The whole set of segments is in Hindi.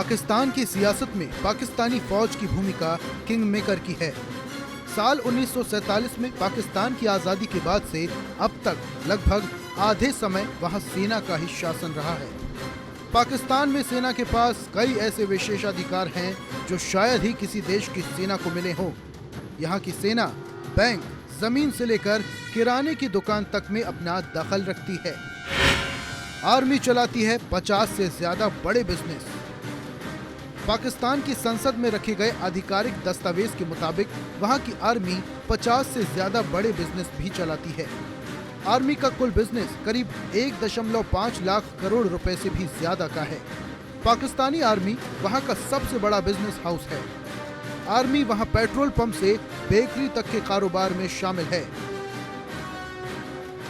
पाकिस्तान की सियासत में पाकिस्तानी फौज की भूमिका किंग मेकर की है। साल 1947 में पाकिस्तान की आज़ादी के बाद से अब तक लगभग आधे समय वहां सेना का ही शासन रहा है। पाकिस्तान में सेना के पास कई ऐसे विशेषाधिकार हैं जो शायद ही किसी देश की सेना को मिले हों। यहाँ की सेना बैंक, जमीन से लेकर किराने की दुकान तक में अपना दखल रखती है। आर्मी चलाती है 50 से ज्यादा बड़े बिजनेस। पाकिस्तान की संसद में रखे गए आधिकारिक दस्तावेज के मुताबिक वहां की आर्मी 50 से ज्यादा बड़े बिजनेस भी चलाती है। आर्मी का कुल बिजनेस करीब 1.5 लाख करोड़ रुपए से भी ज्यादा का है। पाकिस्तानी आर्मी वहां का सबसे बड़ा बिजनेस हाउस है। आर्मी वहां पेट्रोल पंप से बेकरी तक के कारोबार में शामिल है।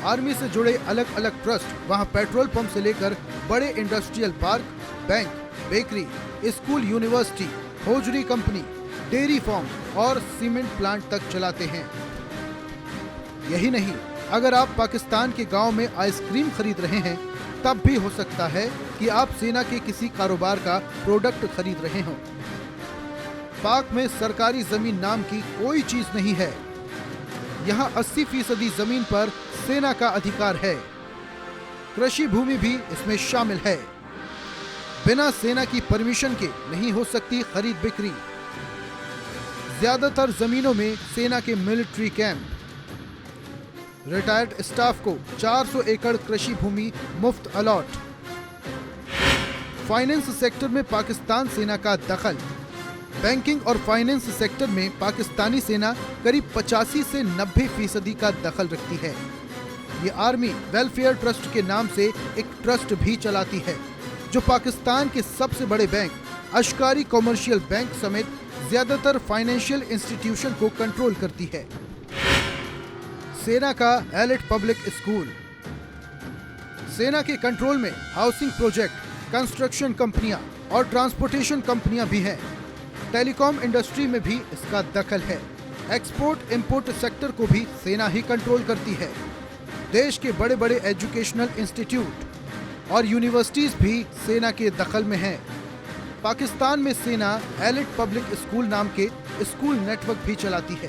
आर्मी से जुड़े अलग अलग ट्रस्ट वहां पेट्रोल पंप से लेकर बड़े industrial park, bank, bakery, school, university, hosiery company, dairy farm और सीमेंट प्लांट तक चलाते हैं। यही नहीं, अगर आप पाकिस्तान के गांव में आइसक्रीम खरीद रहे हैं तब भी हो सकता है कि आप सेना के किसी कारोबार का प्रोडक्ट खरीद रहे हों। पाक में सरकारी जमीन नाम की कोई चीज नहीं है। यहाँ 80% जमीन पर सेना का अधिकार है। कृषि भूमि भी इसमें शामिल है। बिना सेना की परमिशन के नहीं हो सकती खरीद बिक्री। ज्यादातर जमीनों में सेना के मिलिट्री कैंप। रिटायर्ड स्टाफ को 400 एकड़ कृषि भूमि मुफ्त अलॉट। फाइनेंस सेक्टर में पाकिस्तान सेना का दखल। बैंकिंग और फाइनेंस सेक्टर में पाकिस्तानी सेना करीब 85 से 90% का दखल रखती है। ये आर्मी वेलफेयर ट्रस्ट के नाम से एक ट्रस्ट भी चलाती है जो पाकिस्तान के सबसे बड़े बैंक, अशकारी कॉमर्शियल बैंक समेत ज्यादातर फाइनेंशियल इंस्टीट्यूशन को कंट्रोल करती है। सेना का एलिट पब्लिक स्कूल। सेना के कंट्रोल में हाउसिंग प्रोजेक्ट, कंस्ट्रक्शन कंपनियां और ट्रांसपोर्टेशन कंपनियां भी हैं। टेलीकॉम इंडस्ट्री में भी इसका दखल है। एक्सपोर्ट इंपोर्ट सेक्टर को भी सेना ही कंट्रोल करती है। देश के बड़े बड़े एजुकेशनल इंस्टीट्यूट और यूनिवर्सिटीज भी सेना के दखल में हैं। पाकिस्तान में सेना एलिट पब्लिक स्कूल नाम के स्कूल नेटवर्क भी चलाती है।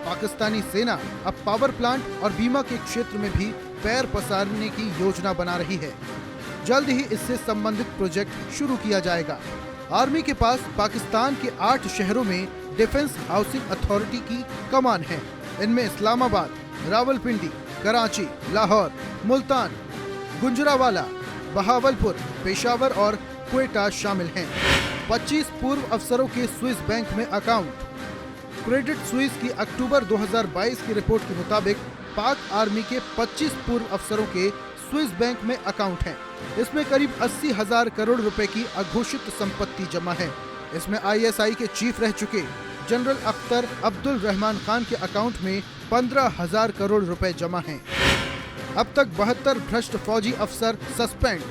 पाकिस्तानी सेना अब पावर प्लांट और बीमा के क्षेत्र में भी पैर पसारने की योजना बना रही है। जल्द ही इससे संबंधित प्रोजेक्ट शुरू किया जाएगा। आर्मी के पास पाकिस्तान के 8 शहरों में डिफेंस हाउसिंग अथॉरिटी की कमान है। इनमें इस्लामाबाद, रावलपिंडी, कराची, लाहौर, मुल्तान, गुजरांवाला, बहावलपुर, पेशावर और क्वेटा शामिल हैं। 25 पूर्व अफसरों के स्विस बैंक में अकाउंट। क्रेडिट स्विस की अक्टूबर 2022 की रिपोर्ट के मुताबिक पाक आर्मी के 25 पूर्व अफसरों के स्विस बैंक में अकाउंट हैं। इसमें करीब 80,000 करोड़ रुपए की अघोषित संपत्ति जमा है। इसमें ISI के चीफ रह चुके जनरल अख्तर अब्दुल रहमान खान के अकाउंट में 15,000 करोड़ रुपए जमा हैं। अब तक 72 भ्रष्ट फौजी अफसर सस्पेंड।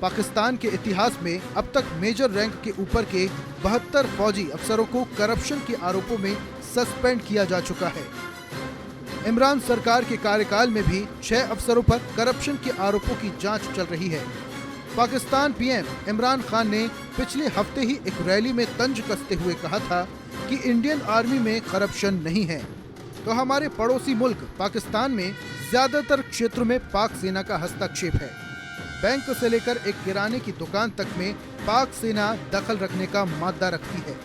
पाकिस्तान के इतिहास में अब तक मेजर रैंक के ऊपर के 72 फौजी अफसरों को करप्शन के आरोपों में सस्पेंड किया जा चुका है। इमरान सरकार के कार्यकाल में भी 6 अफसरों पर करप्शन के आरोपों की जांच चल रही है। पाकिस्तान PM इमरान खान ने पिछले हफ्ते ही एक रैली में तंज कसते हुए कहा था कि इंडियन आर्मी में करप्शन नहीं है, तो हमारे पड़ोसी मुल्क पाकिस्तान में ज्यादातर क्षेत्रों में पाक सेना का हस्तक्षेप है। बैंक से लेकर एक किराने की दुकान तक में पाक सेना दखल रखने का मादा रखती है।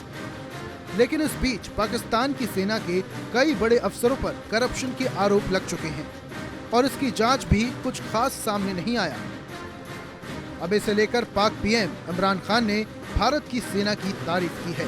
लेकिन इस बीच पाकिस्तान की सेना के कई बड़े अफसरों पर करप्शन के आरोप लग चुके हैं और इसकी जांच भी कुछ खास सामने नहीं आया। अब इसे लेकर पाक PM इमरान खान ने भारत की सेना की तारीफ की है।